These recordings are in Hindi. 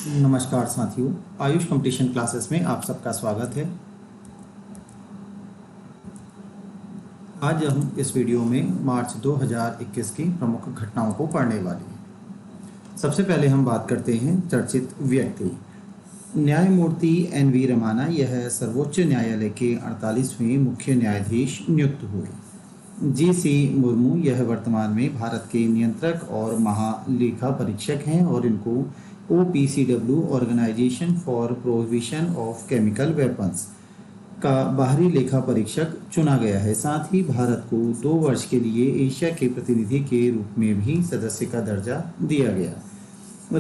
नमस्कार साथियों, आयुष कंपटीशन क्लासेस में आप सबका स्वागत है। आज हम इस वीडियो में मार्च 2021 की प्रमुख घटनाओं को पढ़ने वाले हैं। सबसे पहले हम बात करते हैं चर्चित व्यक्ति। न्यायमूर्ति एन.वी. रमाना यह सर्वोच्च न्यायालय के 48वें मुख्य न्यायाधीश नियुक्त हुए। जी.सी. मुर्मू यह वर्तमान में भारत के नियंत्रक और महालेखा परीक्षक हैं और इनको OPCW organisation for prohibition of chemical weapons का बाहरी लेखा परीक्षक चुना गया है। साथ ही भारत को 2 वर्ष के लिए एशिया के प्रतिनिधि के रूप में भी सदस्य का दर्जा दिया गया।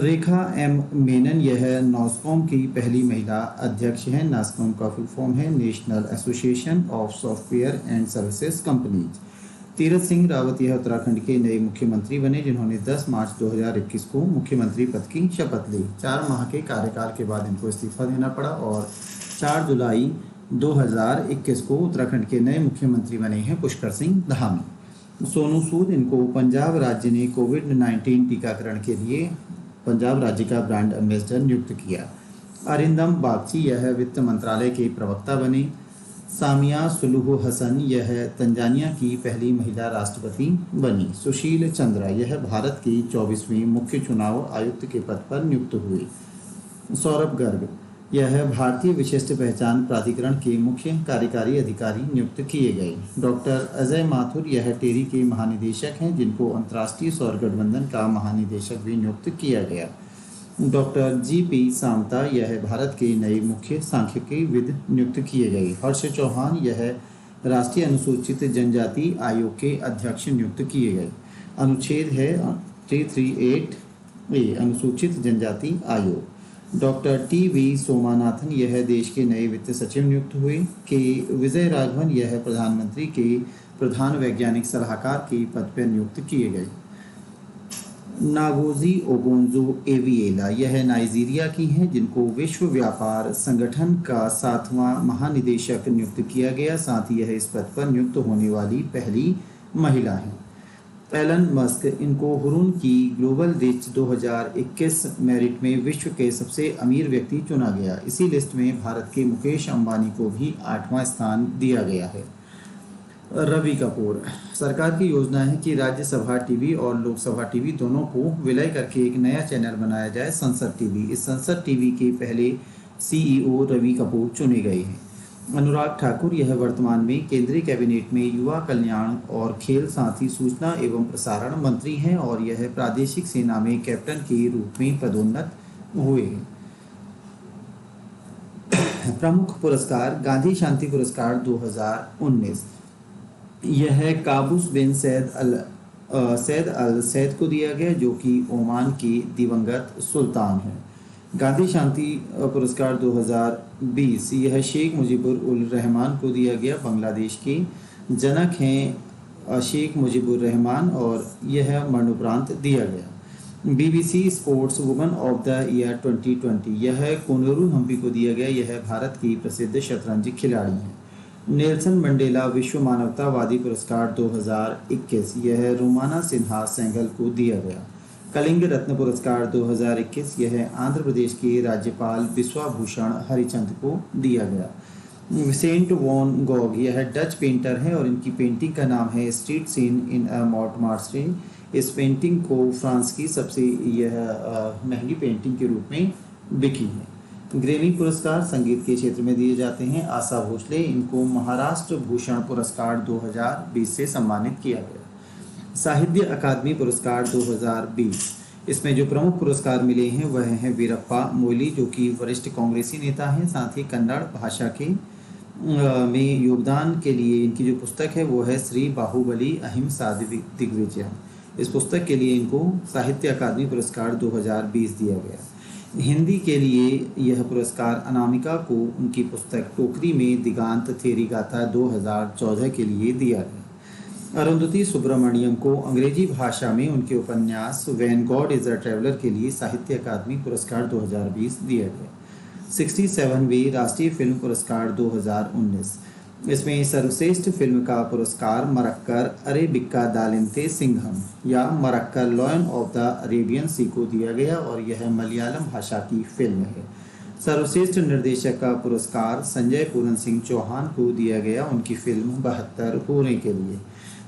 रेखा एम मेनन यह नॉस्कॉम की पहली महिला अध्यक्ष हैं। नॉस्कॉम का फुल फॉर्म है national association of software and services companies. Tirath Singh Rawat यह उत्तराखंड के नए मुख्यमंत्री बने, जिन्होंने 10 मार्च 2021 को मुख्यमंत्री पद की शपथ ली। 4 माह के कार्यकाल के बाद इनको इस्तीफा देना पड़ा और 4 जुलाई 2021 को उत्तराखंड के नए मुख्यमंत्री बने हैं पुष्कर सिंह धामी। सोनू सूद, इनको पंजाब राज्य ने कोविड-19 टीकाकरण के लिए पंजाब राज्य का ब्रांड एम्बेसडर नियुक्त किया। अरिंदम बागची यह वित्त मंत्रालय के प्रवक्ता बने। सामिया सुलूहु हसन यह तंजानिया की पहली महिला राष्ट्रपति बनी। सुशील चंद्रा यह भारत की 24वीं मुख्य चुनाव आयुक्त के पद पर नियुक्त हुए। सौरभ गर्ग यह भारतीय विशिष्ट पहचान प्राधिकरण के मुख्य कार्यकारी अधिकारी नियुक्त किए गए। डॉक्टर अजय माथुर यह टेरी के महानिदेशक हैं, जिनको अंतर्राष्ट्रीय सौर गठबंधन का महानिदेशक भी नियुक्त किया गया। Doctor GP. सामता यह भारत के नए मुख्य सांख्यिकीविद नियुक्त किए गए। हर्ष चौहान यह राष्ट्रीय अनुसूचित जनजाति आयोग के अध्यक्ष नियुक्त किए गए। अनुच्छेद है 338A अनुसूचित जनजाति आयोग। Doctor TV. सोमानाथन यह देश के नए वित्त सचिव नियुक्त हुए। के विजय राघवन यह प्रधानमंत्री के प्रधान वैज्ञानिक सलाहकार के पद पर नियुक्त किए गए। नागोजी ओगोंजो एविएला यह नाइजीरिया की हैं, जिनको विश्व व्यापार संगठन का 7वां महानिदेशक नियुक्त किया गया। साथ ही यह इस पद पर नियुक्त होने वाली पहली महिला हैं। एलन मस्क, इनको हुरून की ग्लोबल रिच 2021 मेरिट में विश्व के सबसे अमीर व्यक्ति चुना गया। इसी लिस्ट में भारत के मुकेश अंबानी को भी 8वां स्थान दिया गया है। रवि कपूर, सरकार की योजना है कि राज्यसभा टीवी और लोकसभा टीवी दोनों को विलय करके एक नया चैनल बनाया जाए, संसद टीवी। इस संसद टीवी के पहले CEO रवि कपूर चुने गए हैं। अनुराग ठाकुर यह वर्तमान में केंद्रीय कैबिनेट में युवा कल्याण और खेल, साथ ही सूचना एवं प्रसारण मंत्री हैं और यह प्रादेशिक सेना में कैप्टन के रूप में पदोन्नत हुए हैं। प्रमुख पुरस्कार गांधी शांति पुरस्कार 2019 यह काबूस बिन सैद अल सैद को दिया गया, जो कि ओमान के दिवंगत सुल्तान हैं। गांधी शांति पुरस्कार 2020 यह शेख मुजीबुर उल रहमान को दिया गया। बांग्लादेश के जनक हैं शेख मुजीबुर रहमान और यह मरणोपरांत दिया गया। BBC sports woman of the year 2020 यह कोनोरू हम्पी को दिया गया। यह भारत की प्रसिद्ध शतरंज खिलाड़ी हैं। नेल्सन मंडेला विश्व मानवतावादी पुरस्कार 2021 यह रोमाना सिन्हा सेंगल को दिया गया। कलिंग रत्न पुरस्कार 2021 यह आंध्र प्रदेश के राज्यपाल बिस्वाभूषण हरिचंद को दिया गया। विसेंट वॉन गॉग यह डच पेंटर है और इनकी पेंटिंग का नाम है स्ट्रीट सीन इन मोंटमार्ट्रे। इस पेंटिंग को फ्रांस की सबसे महंगी पेंटिंग के रूप में बिकी है। ग्रेमी पुरस्कार संगीत के क्षेत्र में दिए जाते हैं। आशा भोसले, इनको महाराष्ट्र भूषण पुरस्कार 2020 से सम्मानित किया गया। साहित्य अकादमी पुरस्कार 2020 इसमें जो प्रमुख पुरस्कार मिले हैं वह हैं वीरप्पा मोइली, जो कि वरिष्ठ कांग्रेसी नेता हैं। साथ ही कन्नड़ भाषा के में योगदान के लिए इनकी जो पुस्तक है वो है श्री बाहुबली अहिंसा दिग्विजय। इस पुस्तक के लिए इनको साहित्य अकादमी पुरस्कार 2020 दिया गया। हिंदी के लिए यह पुरस्कार अनामिका को उनकी पुस्तक टोकरी में दिगांत थेरी गाथा 2014 के लिए दिया गया। अरुंधति सुब्रमण्यम को अंग्रेजी भाषा में उनके उपन्यास when God is a traveller के लिए साहित्य अकादमी पुरस्कार 2020 दिया गया। 67वें राष्ट्रीय फिल्म पुरस्कार 2019 इसमें सर्वश्रेष्ठ फिल्म का पुरस्कार मरक्कर अरेबिका दालिंते सिंघम या Marakkar lion of the Arabian sea को दिया गया और यह मलयालम भाषा की फिल्म है। सर्वश्रेष्ठ निर्देशक का पुरस्कार संजय पूरन सिंह चौहान को दिया गया उनकी फिल्म 72 पूरे के लिए।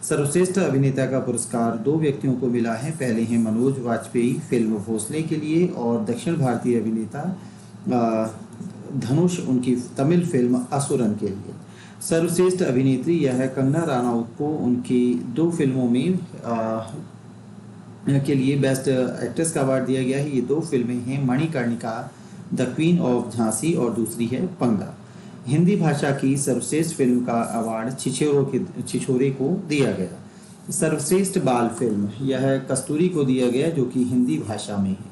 सर्वश्रेष्ठ अभिनेता का पुरस्कार दो व्यक्तियों को मिला है। पहले हैं मनोज वाजपेयी फिल्म भोसले के लिए और दक्षिण भारतीय अभिनेता धनुष उनकी तमिल फिल्म असुरन के लिए। सर्वश्रेष्ठ अभिनेत्री यह कंगना रानाउत को उनकी दो फिल्मों में के लिए बेस्ट एक्ट्रेस का अवार्ड दिया गया है। ये दो फिल्में हैं Manikarnika the queen of Jhansi और दूसरी है पंगा। हिंदी भाषा की सर्वश्रेष्ठ फिल्म का अवार्ड छिछोरे को दिया गया। सर्वश्रेष्ठ बाल फिल्म यह कस्तूरी को दिया गया जो कि हिंदी भाषा में है।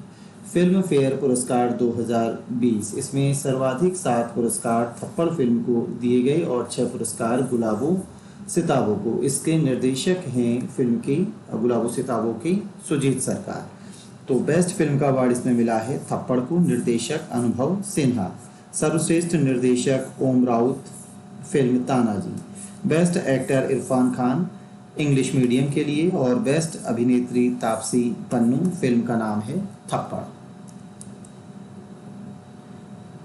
फिल्म फेयर पुरस्कार 2020 इसमें सर्वाधिक 7 पुरस्कार थप्पड़ फिल्म को दिए गए और 6 पुरस्कार गुलाबों सिताबों को। इसके निर्देशक हैं फिल्म के गुलाबों सिताबों के सुजीत सरकार। तो बेस्ट फिल्म का अवार्ड इसमें मिला है थप्पड़ को। निर्देशक अनुभव सिन्हा। सर्वश्रेष्ठ निर्देशक Om Raut film Tanaji. Best actor Irrfan Khan English medium के लिए और बेस्ट अभिनेत्री तापसी पन्नू फिल्म का नाम है थप्पड़।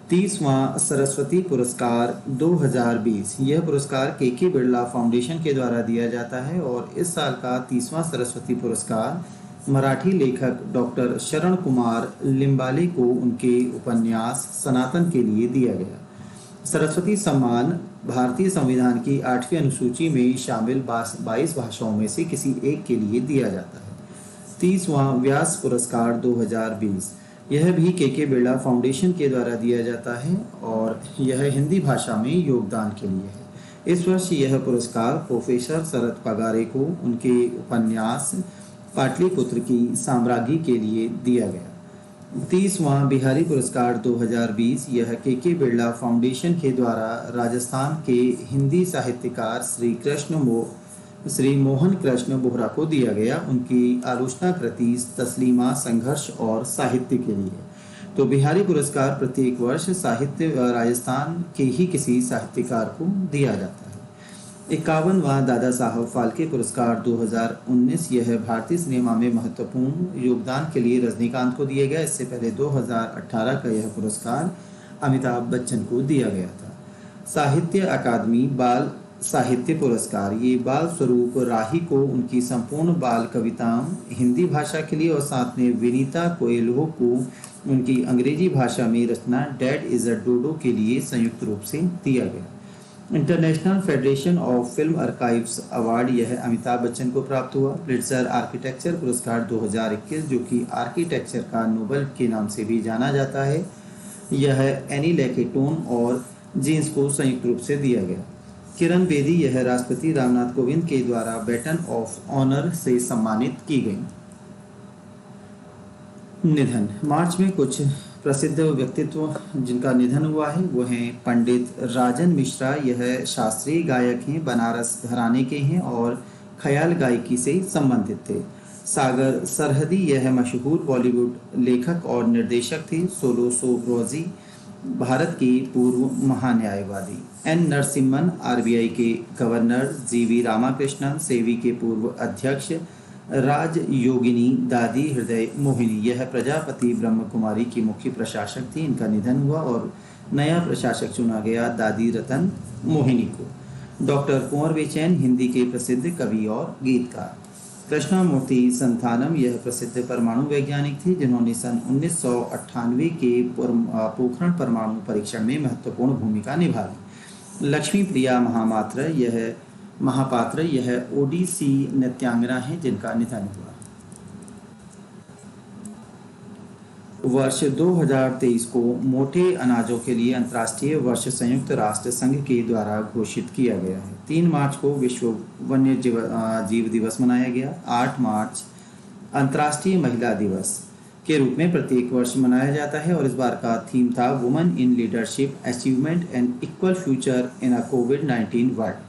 30वां सरस्वती पुरस्कार 2020 यह पुरस्कार के बिरला फाउंडेशन के द्वारा दिया जाता है और इस साल का 30वां सरस्वती पुरस्कार मराठी लेखक डॉक्टर शरण कुमार लिम्बाले को उनके उपन्यास सनातन के लिए दिया गया। सरस्वती सम्मान भारतीय संविधान की 8वीं अनुसूची में शामिल 22 भाषाओं में से किसी एक के लिए दिया जाता है। 30वां व्यास पुरस्कार 2020 यह भी के बिरला फाउंडेशन के द्वारा दिया जाता है और यह हिंदी भाषा में योगदान के लिए है। इस वर्ष यह पुरस्कार प्रोफेसर शरद पगारे को उनके उपन्यास पाटलिपुत्र की साम्राज्ञी के लिए दिया गया। 30वां बिहारी पुरस्कार 2020 यह के बिरला फाउंडेशन के द्वारा राजस्थान के हिंदी साहित्यकार श्री मोहन कृष्ण बोहरा को दिया गया उनकी आलोचना कृति तस्लीमा संघर्ष और साहित्य के लिए। तो बिहारी पुरस्कार प्रत्येक वर्ष साहित्य राजस्थान के ही किसी साहित्यकार को दिया जाता है। 51वां दादा साहब फाल्के पुरस्कार 2019 यह भारतीय सिनेमा में महत्वपूर्ण योगदान के लिए रजनीकांत को दिया गया। इससे पहले 2018 का यह पुरस्कार अमिताभ बच्चन को दिया गया था। साहित्य अकादमी बाल साहित्य पुरस्कार ये बाल स्वरूप राही को उनकी संपूर्ण बाल कविताओं हिंदी भाषा के लिए और साथ में विनीता कोएल्हो को उनकी अंग्रेजी भाषा में रचना डैड इज अ डोडो के लिए संयुक्त रूप से दिया गया। International federation of film archives award यह अमिताभ बच्चन को प्राप्त हुआ। प्लिट्जर आर्किटेक्चर पुरस्कार 2021 जो कि आर्किटेक्चर का नोबेल के नाम से भी जाना जाता है यह एनी लेकेटोन और जीन्स को संयुक्त रूप से दिया गया। किरण बेदी यह राष्ट्रपति रामनाथ कोविंद के द्वारा बैटन ऑफ ऑनर से सम्मानित की गई। निधन मार्च में कुछ प्रसिद्ध व्यक्तित्व जिनका निधन हुआ है वो हैं पंडित राजन मिश्रा। यह शास्त्रीय गायक हैं, बनारस घराने के हैं और ख्याल गायकी से संबंधित थे। सागर सरहदी यह मशहूर बॉलीवुड लेखक और निर्देशक थे। सोलो सोब्रोजी भारत के पूर्व महान्यायवादी। एन नरसिम्हन आरबीआई के गवर्नर। जीवी रामाकृष्णन सेवी के पूर्व अध्यक्ष। राज योगिनी दादी हृदय मोहिनी यह प्रजापति ब्रह्म कुमारी की मुख्य प्रशासक थी। इनका निधन हुआ और नया प्रशासक चुना गया दादी रतन मोहिनी को। डॉक्टर कुंवर बेचैन हिंदी के प्रसिद्ध कवि और गीतकार। कृष्णमूर्ति संथानम यह प्रसिद्ध परमाणु वैज्ञानिक थे जिन्होंने सन 1998 के पोखरण परमाणु परीक्षण में महत्वपूर्ण भूमिका निभाई। लक्ष्मी प्रिया महापात्र यह ओडिसी नृत्यांगना है जिनका निधन हुआ। वर्ष 2023 को मोटे अनाजों के लिए अंतर्राष्ट्रीय वर्ष संयुक्त राष्ट्र संघ के द्वारा घोषित किया गया है। 3 मार्च को विश्व वन्य जीव दिवस मनाया गया। 8 मार्च अंतर्राष्ट्रीय महिला दिवस के रूप में प्रत्येक वर्ष मनाया जाता है और इस बार का थीम था women in leadership achievement and equal future in a covid world.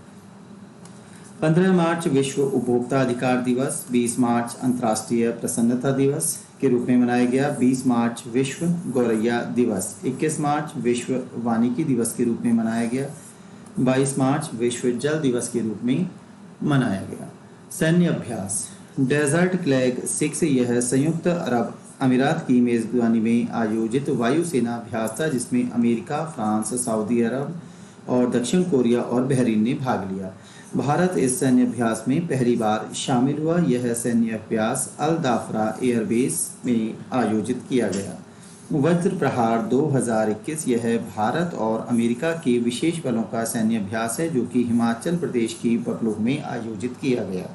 15 मार्च विश्व उपभोक्ता अधिकार दिवस। 20 मार्च अंतर्राष्ट्रीय प्रसन्नता दिवस के रूप में मनाया गया। 20 मार्च विश्व गौरैया दिवस। 21 मार्च विश्व वानिकी दिवस के रूप में मनाया गया। 22 मार्च विश्व जल दिवस के रूप में मनाया गया। सैन्य अभ्यास डेजर्ट फ्लैग 6 यह संयुक्त अरब अमीरात की मेज़बानी में आयोजित वायुसेना अभ्यास था, जिसमें अमेरिका, फ्रांस, सऊदी अरब और दक्षिण कोरिया और बहरीन ने भाग लिया। भारत इस सैन्य अभ्यास में पहली बार शामिल हुआ। यह सैन्य अभ्यास अल दाफरा एयरबेस में आयोजित किया गया। वज्र प्रहार 2021 यह भारत और अमेरिका के विशेष बलों का सैन्य अभ्यास है, जो कि हिमाचल प्रदेश की पपलूह में आयोजित किया गया।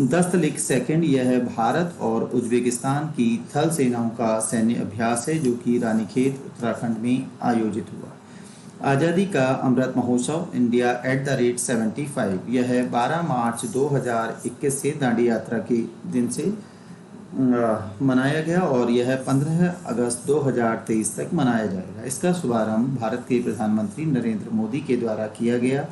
दस्तलिक सेकंड यह भारत और उज्बेकिस्तान की थल सेनाओं का सैन्य अभ्यास है, जो कि रानीखेत उत्तराखंड में आयोजित हुआ। आज़ादी का अमृत महोत्सव इंडिया @75 यह 12 मार्च 2021 से दांडी यात्रा के दिन से मनाया गया और यह 15 अगस्त 2023 तक मनाया जाएगा। इसका शुभारंभ भारत के प्रधानमंत्री नरेंद्र मोदी के द्वारा किया गया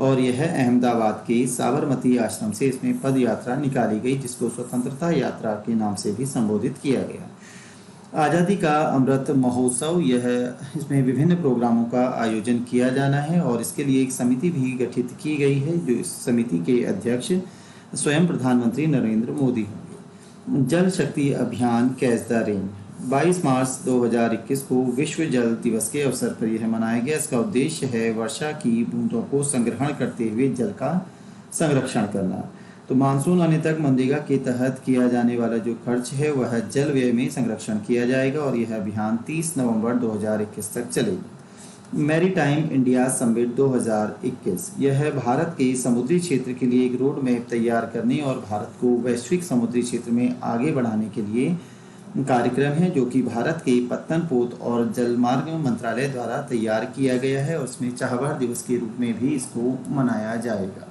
और यह अहमदाबाद के साबरमती आश्रम से इसमें पद यात्रा निकाली गई, जिसको स्वतंत्रता यात्रा के नाम से भी संबोधित किया गया। आज़ादी का अमृत महोत्सव इसमें विभिन्न प्रोग्रामों का आयोजन किया जाना है और इसके लिए एक समिति भी गठित की गई है, जो इस समिति के अध्यक्ष स्वयं प्रधानमंत्री नरेंद्र मोदी होंगे। जल शक्ति अभियान कैच द रेन 22 मार्च 2021 को विश्व जल दिवस के अवसर पर यह मनाया गया। इसका उद्देश्य है वर्षा की बूंदों को संग्रहण करते हुए जल का संरक्षण करना। तो मानसून आने तक मनरेगा के तहत किया जाने वाला जो खर्च है वह जल व्यय में संरक्षण किया जाएगा और यह अभियान 30 नवंबर 2021 तक चलेगा। मैरीटाइम इंडिया समिट 2021 यह भारत के समुद्री क्षेत्र के लिए एक रोड मैप तैयार करने और भारत को वैश्विक समुद्री क्षेत्र में आगे बढ़ाने के लिए कार्यक्रम है, जो कि भारत के पत्तन पोत और जलमार्ग मंत्रालय द्वारा तैयार किया गया है और उसमें चाहवार दिवस के रूप में भी इसको मनाया जाएगा।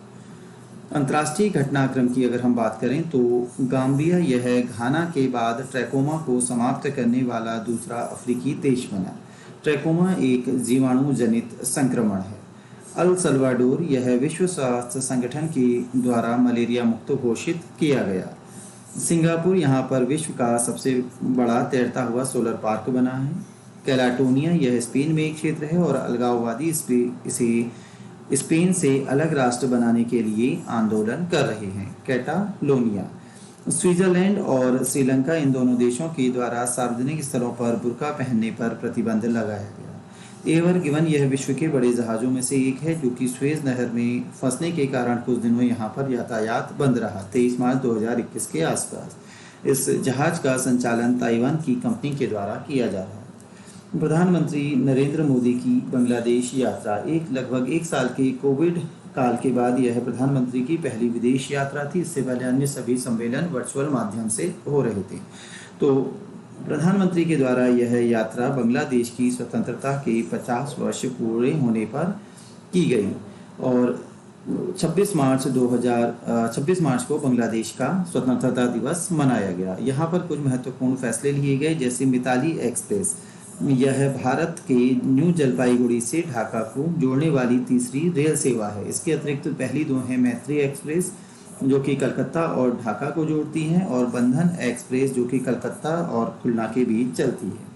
अंतर्राष्ट्रीय घटनाक्रम की अगर हम बात करें तो गाम्बिया यह घाना के बाद ट्रैकोमा को समाप्त करने वाला दूसरा अफ्रीकी देश बना। ट्रैकोमा एक जीवाणु जनित संक्रमण है। अल सल्वाडोर यह विश्व स्वास्थ्य संगठन के द्वारा मलेरिया मुक्त घोषित किया गया। सिंगापुर यहाँ पर विश्व का सबसे बड़ा तैरता हुआ सोलर पार्क बना है। कैलाटोनिया यह स्पेन में एक क्षेत्र है और अलगाववादी इसे स्पेन से अलग राष्ट्र बनाने के लिए आंदोलन कर रहे हैं। कैटालोनिया स्विट्जरलैंड और श्रीलंका इन दोनों देशों के द्वारा सार्वजनिक स्थलों पर बुर्का पहनने पर प्रतिबंध लगाया गया। एवर गिवन यह विश्व के बड़े जहाज़ों में से एक है, जो कि स्वेज नहर में फंसने के कारण कुछ दिनों यहाँ पर यातायात बंद रहा। 23 मार्च 2021 के आसपास इस जहाज का संचालन ताइवान की कंपनी के द्वारा किया जा रहा है। प्रधानमंत्री नरेंद्र मोदी की बांग्लादेश यात्रा लगभग एक साल के कोविड काल के बाद यह प्रधानमंत्री की पहली विदेश यात्रा थी। इससे पहले अन्य सभी सम्मेलन वर्चुअल माध्यम से हो रहे थे। तो प्रधानमंत्री के द्वारा यह यात्रा बांग्लादेश की स्वतंत्रता के 50 वर्ष पूरे होने पर की गई और 26 मार्च को बांग्लादेश का स्वतंत्रता दिवस मनाया गया। यहाँ पर कुछ महत्वपूर्ण फैसले लिए गए, जैसे मिताली एक्सप्रेस यह भारत के न्यू जलपाईगुड़ी से ढाका को जोड़ने वाली तीसरी रेल सेवा है। इसके अतिरिक्त पहली दो हैं मैत्री एक्सप्रेस, जो कि कलकत्ता और ढाका को जोड़ती हैं, और बंधन एक्सप्रेस, जो कि कलकत्ता और खुलना के बीच चलती है।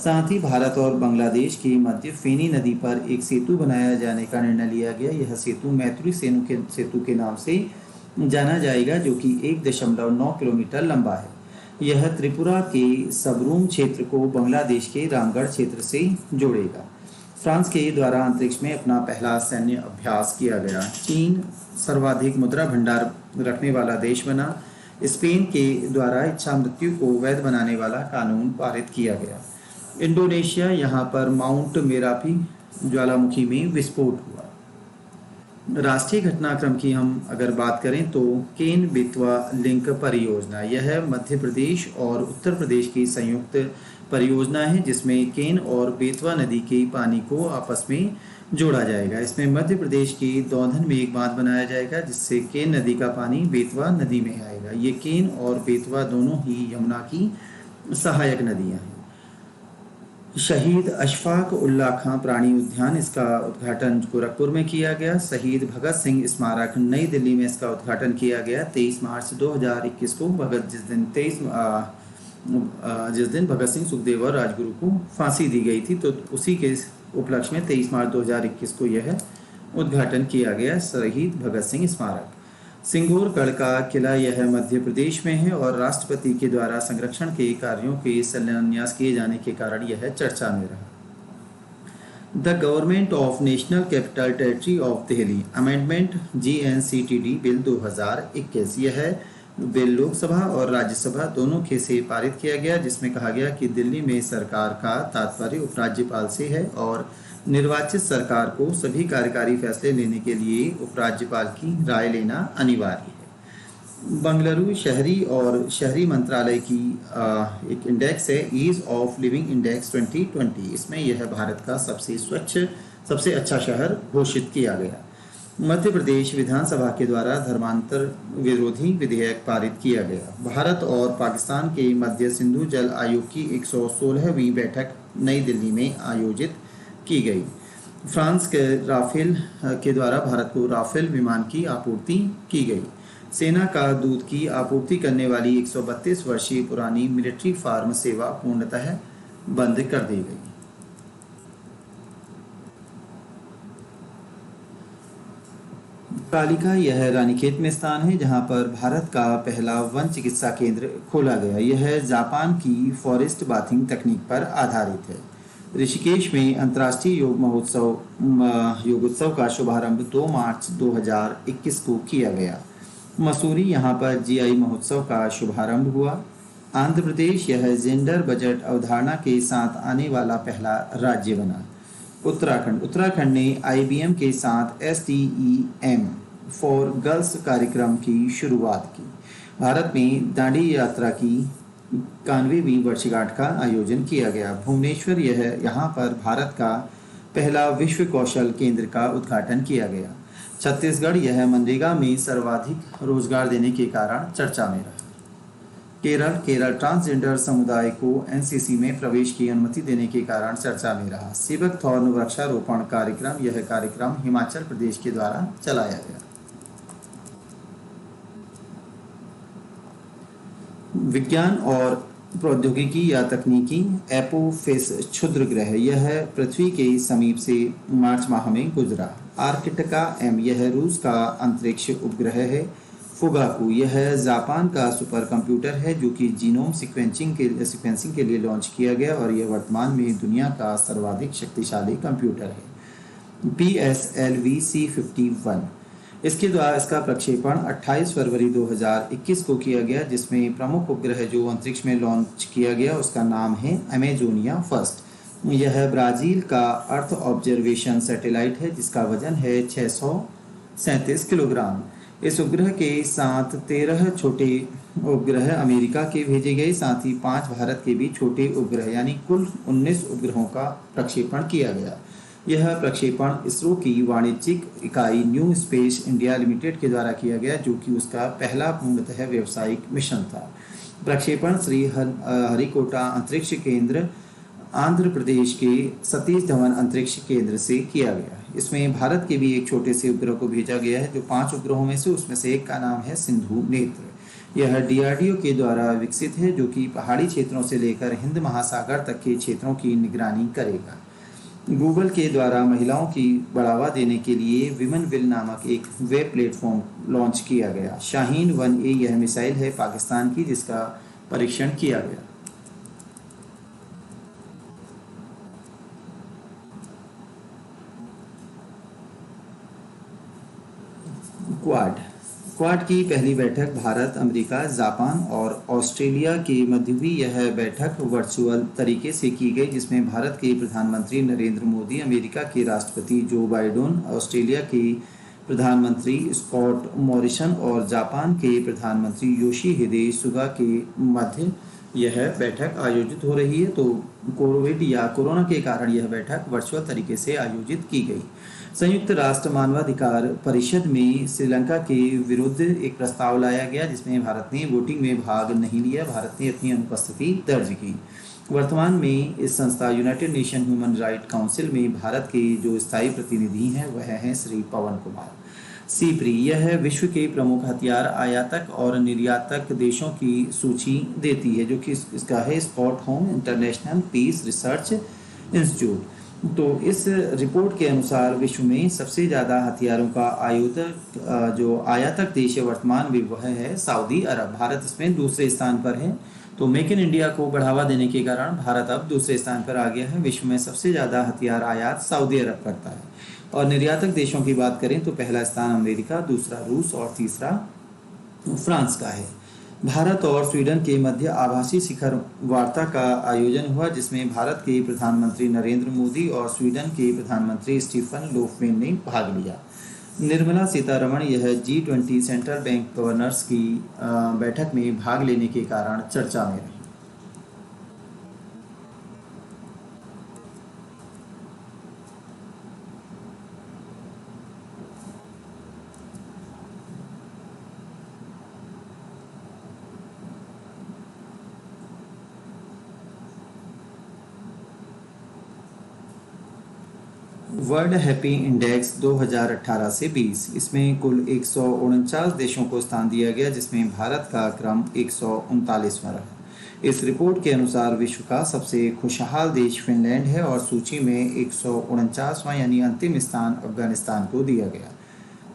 साथ ही भारत और बांग्लादेश के मध्य फेनी नदी पर एक सेतु बनाया जाने का निर्णय लिया गया। यह सेतु मैत्री सेतु के नाम से जाना जाएगा, जो कि 1.9 किलोमीटर लंबा है। यह त्रिपुरा के सबरूम क्षेत्र को बांग्लादेश के रामगढ़ क्षेत्र से जोड़ेगा। फ्रांस के द्वारा अंतरिक्ष में अपना पहला सैन्य अभ्यास किया गया। चीन सर्वाधिक मुद्रा भंडार रखने वाला देश बना। स्पेन के द्वारा इच्छा मृत्यु को वैध बनाने वाला कानून पारित किया गया। इंडोनेशिया यहाँ पर माउंट मेरापी ज्वालामुखी में विस्फोट हुआ। राष्ट्रीय घटनाक्रम की हम अगर बात करें तो केन बेतवा लिंक परियोजना यह मध्य प्रदेश और उत्तर प्रदेश की संयुक्त परियोजना है, जिसमें केन और बेतवा नदी के पानी को आपस में जोड़ा जाएगा। इसमें मध्य प्रदेश के दौधन में एक बांध बनाया जाएगा, जिससे केन नदी का पानी बेतवा नदी में आएगा। ये केन और बेतवा दोनों ही यमुना की सहायक नदियाँ हैं। शहीद अशफाक उल्लाह खां प्राणी उद्यान, इसका उद्घाटन गोरखपुर में किया गया। शहीद भगत सिंह स्मारक नई दिल्ली में इसका उद्घाटन किया गया 23 मार्च 2021 को। जिस दिन भगत सिंह, सुखदेव और राजगुरु को फांसी दी गई थी, तो उसी के उपलक्ष्य में 23 मार्च 2021 को यह उद्घाटन किया गया शहीद भगत सिंह स्मारक। सिंगोरगढ़ का किला यह मध्य प्रदेश में है और राष्ट्रपति के द्वारा संरक्षण के कार्यों के शिलान्यास किए जाने के कारण यह चर्चा में रहा। The government of national capital territory of Delhi amendment GNCTD bill 2021, यह बिल लोकसभा और राज्यसभा दोनों के से पारित किया गया, जिसमें कहा गया कि दिल्ली में सरकार का तात्पर्य उपराज्यपाल से है और निर्वाचित सरकार को सभी कार्यकारी फैसले लेने के लिए उपराज्यपाल की राय लेना अनिवार्य है। बंगलुरु शहरी और शहरी मंत्रालय की एक इंडेक्स है, ईज ऑफ लिविंग इंडेक्स 2020। इसमें यह भारत का सबसे स्वच्छ, सबसे अच्छा शहर घोषित किया गया। मध्य प्रदेश विधानसभा के द्वारा धर्मांतर विरोधी विधेयक पारित किया गया। भारत और पाकिस्तान के मध्य सिंधु जल आयोग की 116वीं बैठक नई दिल्ली में आयोजित की गई। फ्रांस के राफेल के द्वारा भारत को राफेल विमान की आपूर्ति की गई। सेना का दूध की आपूर्ति करने वाली 132 वर्षीय पुरानी मिलिट्री फार्म सेवा पूर्णतः बंद कर दी गई। तालिका यह रानीखेत में स्थान है जहां पर भारत का पहला वन चिकित्सा केंद्र खोला गया। यह जापान की फॉरेस्ट बाथिंग तकनीक पर आधारित है। ऋषिकेश में अंतर्राष्ट्रीय योगोत्सव का शुभारंभ 2 मार्च 2021 को किया गया। मसूरी यहाँ पर GI महोत्सव का शुभारंभ हुआ। आंध्र प्रदेश यह जेंडर बजट अवधारणा के साथ आने वाला पहला राज्य बना। उत्तराखंड ने IBM के साथ STEM फॉर गर्ल्स कार्यक्रम की शुरुआत की। भारत में दांडी यात्रा की 91वीं वर्षगांठ का आयोजन किया गया। भुवनेश्वर यहाँ पर भारत का पहला विश्व कौशल केंद्र का उद्घाटन किया गया। छत्तीसगढ़ यह मनरेगा में सर्वाधिक रोजगार देने के कारण चर्चा में रहा। केरल ट्रांसजेंडर समुदाय को NCC में प्रवेश की अनुमति देने के कारण चर्चा में रहा। सिबक थॉर्न वृक्षारोपण कार्यक्रम, यह कार्यक्रम हिमाचल प्रदेश के द्वारा चलाया गया। विज्ञान और प्रौद्योगिकी या तकनीकी एपोफिस क्षुद्र ग्रह, यह पृथ्वी के समीप से मार्च माह में गुजरा। आर्कटिका M, यह रूस का अंतरिक्ष उपग्रह है। फुगाकू, यह जापान का सुपर कंप्यूटर है जो कि जीनोम सीक्वेंसिंग के लिए लॉन्च किया गया और यह वर्तमान में दुनिया का सर्वाधिक शक्तिशाली कंप्यूटर है। PSLV C51, इसके द्वारा इसका प्रक्षेपण 28 फरवरी 2021 को किया गया, जिसमें प्रमुख उपग्रह जो अंतरिक्ष में लॉन्च किया गया उसका नाम है अमेजोनिया फर्स्ट। यह ब्राजील का अर्थ ऑब्जर्वेशन सैटेलाइट है जिसका वजन है 637 किलोग्राम। इस उपग्रह के साथ 13 छोटे उपग्रह अमेरिका के भेजे गए, साथ ही 5 भारत के भी छोटे उपग्रह, यानी कुल 19 उपग्रहों का प्रक्षेपण किया गया। यह प्रक्षेपण इसरो की वाणिज्यिक इकाई न्यू स्पेस इंडिया लिमिटेड के द्वारा किया गया, जो कि उसका पहला पूर्णतः व्यावसायिक मिशन था। प्रक्षेपण श्री हरिकोटा अंतरिक्ष केंद्र आंध्र प्रदेश के सतीश धवन अंतरिक्ष केंद्र से किया गया। इसमें भारत के भी एक छोटे से उपग्रह को भेजा गया है, जो 5 उपग्रहों में से उसमें से एक का नाम है सिंधु नेत्र। यह DRDO के द्वारा विकसित है, जो कि पहाड़ी क्षेत्रों से लेकर हिंद महासागर तक के क्षेत्रों की निगरानी करेगा। गूगल के द्वारा महिलाओं की बढ़ावा देने के लिए विमेन विल नामक एक वेब प्लेटफॉर्म लॉन्च किया गया। शाहीन 1A यह मिसाइल है पाकिस्तान की, जिसका परीक्षण किया गया। क्वाड की पहली बैठक भारत, अमेरिका, जापान और ऑस्ट्रेलिया के मध्य हुई। यह बैठक वर्चुअल तरीके से की गई, जिसमें भारत के प्रधानमंत्री नरेंद्र मोदी, अमेरिका के राष्ट्रपति जो बाइडेन, ऑस्ट्रेलिया के प्रधानमंत्री स्कॉट मॉरिसन और जापान के प्रधानमंत्री योशिहिदे सुगा के मध्य यह बैठक आयोजित हो रही है। तो कोविड या कोरोना के कारण यह बैठक वर्चुअल तरीके से आयोजित की गई। संयुक्त राष्ट्र मानवाधिकार परिषद में श्रीलंका के विरुद्ध एक प्रस्ताव लाया गया, जिसमें भारत ने वोटिंग में भाग नहीं लिया। भारत ने अपनी अनुपस्थिति दर्ज की। वर्तमान में इस संस्था United nation human right council में भारत के जो स्थायी प्रतिनिधि हैं वह हैं श्री पवन कुमार। सीप्री, यह विश्व के प्रमुख हथियार आयातक और निर्यातक देशों की सूची देती है, जो कि इसका है स्कॉटहोम इंटरनेशनल पीस रिसर्च इंस्टीट्यूट। तो इस रिपोर्ट के अनुसार विश्व में सबसे ज़्यादा हथियारों का जो आयातक देश वर्तमान में वह है सऊदी अरब। भारत इसमें दूसरे स्थान पर है। तो मेक इन इंडिया को बढ़ावा देने के कारण भारत अब दूसरे स्थान पर आ गया है। विश्व में सबसे ज़्यादा हथियार आयात सऊदी अरब करता है। और निर्यातक देशों की बात करें तो पहला स्थान अमेरिका, दूसरा रूस और तीसरा फ्रांस का है। भारत और स्वीडन के मध्य आभासी शिखर वार्ता का आयोजन हुआ, जिसमें भारत के प्रधानमंत्री नरेंद्र मोदी और स्वीडन के प्रधानमंत्री स्टीफन लोफवेन ने भाग लिया। निर्मला सीतारमण यह G20 सेंट्रल बैंक गवर्नर्स की बैठक में भाग लेने के कारण चर्चा में रही। वर्ल्ड हैप्पी इंडेक्स 2018 से 20, इसमें कुल 149 देशों को स्थान दिया गया, जिसमें भारत का क्रम 139वां रहा। इस रिपोर्ट के अनुसार विश्व का सबसे खुशहाल देश फिनलैंड है और सूची में 149वां यानी अंतिम स्थान अफगानिस्तान को दिया गया।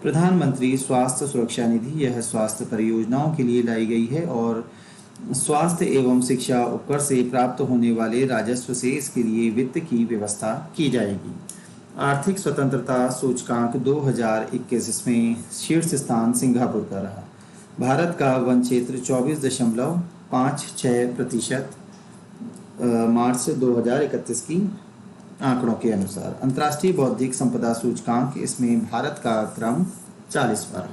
प्रधानमंत्री स्वास्थ्य सुरक्षा निधि यह स्वास्थ्य परियोजनाओं के लिए लाई गई है और स्वास्थ्य एवं शिक्षा उपकर से प्राप्त होने वाले राजस्व से इसके लिए वित्त की व्यवस्था की जाएगी। आर्थिक स्वतंत्रता सूचकांक 2021, इसमें शीर्ष स्थान सिंगापुर का रहा। भारत का वन क्षेत्र 24.56% मार्च 2031 की आंकड़ों के अनुसार। अंतर्राष्ट्रीय बौद्धिक संपदा सूचकांक, इसमें भारत का क्रम 40वां रहा।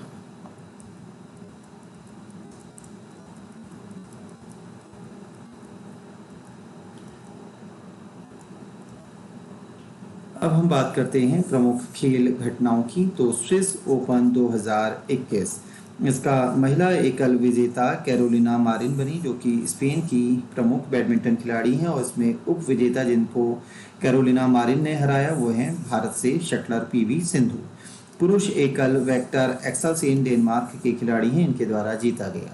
अब हम बात करते हैं प्रमुख खेल घटनाओं की। तो स्विस ओपन 2021, इसका महिला एकल विजेता कैरोलिना मारिन बनी, जो कि स्पेन की प्रमुख बैडमिंटन खिलाड़ी हैं। और इसमें उप विजेता जिनको कैरोलिना मारिन ने हराया वो हैं भारत से शटलर PV सिंधु। पुरुष एकल वेक्टर एक्सेलसेन डेनमार्क के खिलाड़ी हैं, इनके द्वारा जीता गया।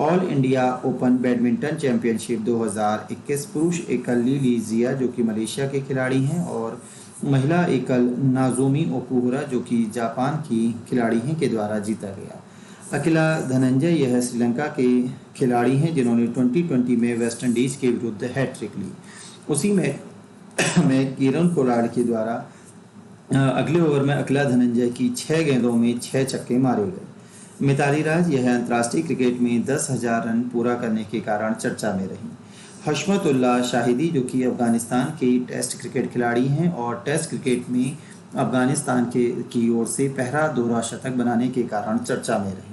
All India open badminton championship 2021, पुरुष एकल ली लीजिया जो कि मलेशिया के खिलाड़ी हैं और महिला एकल नाजोमी ओकुहरा जो कि जापान की खिलाड़ी हैं के द्वारा जीता गया। अकिला धनंजय यह श्रीलंका के खिलाड़ी हैं जिन्होंने 2020 में वेस्ट इंडीज के विरुद्ध हैट्रिक ली। उसी में किरण पोलार्ड के द्वारा अगले ओवर में अकिला धनंजय की 6 गेंदों में 6 छक्के मारे गए। मिताली राज यह अंतर्राष्ट्रीय क्रिकेट में 10,000 रन पूरा करने के कारण चर्चा में रही। हशमतुल्लाह शाहिदी जो कि अफगानिस्तान के टेस्ट क्रिकेट खिलाड़ी हैं और टेस्ट क्रिकेट में अफगानिस्तान की ओर से पहला दोहरा शतक बनाने के कारण चर्चा में रहे।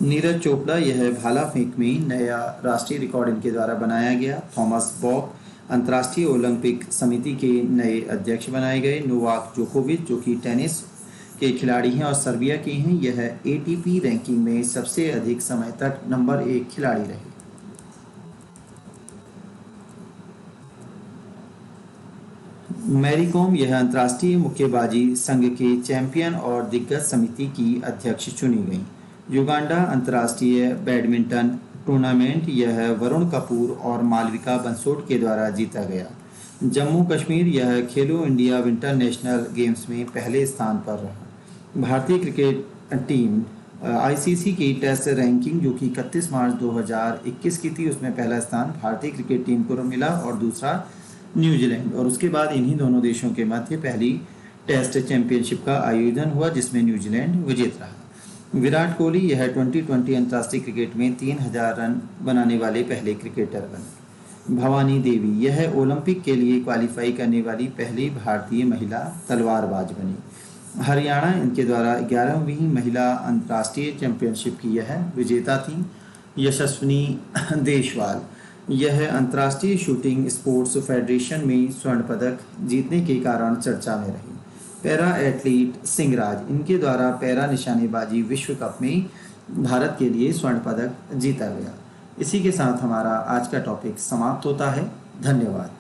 नीरज चोपड़ा यह भाला फेंक में नया राष्ट्रीय रिकॉर्ड इनके द्वारा बनाया गया। थॉमस बॉक अंतर्राष्ट्रीय ओलंपिक समिति के नए अध्यक्ष बनाए गए। नोवाक जोकोविच जो कि टेनिस के खिलाड़ी हैं और सर्बिया के हैं, यह ATP रैंकिंग में सबसे अधिक समय तक नंबर 1 खिलाड़ी रहे। मैरी कॉम यह अंतर्राष्ट्रीय मुक्केबाजी संघ के चैंपियन और दिग्गज समिति की अध्यक्ष चुनी गई। युगांडा अंतर्राष्ट्रीय बैडमिंटन टूर्नामेंट यह वरुण कपूर और मालविका बंसोड के द्वारा जीता गया। जम्मू कश्मीर यह खेलो इंडिया विंटर नेशनल गेम्स में पहले स्थान पर रहा। भारतीय क्रिकेट टीम ICC की टेस्ट रैंकिंग जो कि 31 मार्च 2021 की थी, उसमें पहला स्थान भारतीय क्रिकेट टीम को मिला और दूसरा न्यूजीलैंड। और उसके बाद इन्हीं दोनों देशों के मध्य पहली टेस्ट चैंपियनशिप का आयोजन हुआ जिसमें न्यूजीलैंड विजेता रहा। विराट कोहली यह 2020 अंतर्राष्ट्रीय क्रिकेट में 3000 रन बनाने वाले पहले क्रिकेटर बने। भवानी देवी यह ओलंपिक के लिए क्वालिफाई करने वाली पहली भारतीय महिला तलवारबाज बनी। हरियाणा इनके द्वारा 11वीं महिला अंतर्राष्ट्रीय चैंपियनशिप की यह विजेता थी। यशस्विनी देशवाल यह अंतर्राष्ट्रीय शूटिंग स्पोर्ट्स फेडरेशन में स्वर्ण पदक जीतने के कारण चर्चा में रही। पैरा एथलीट सिंहराज इनके द्वारा पैरा निशानेबाजी विश्व कप में भारत के लिए स्वर्ण पदक जीता गया। इसी के साथ हमारा आज का टॉपिक समाप्त होता है। धन्यवाद।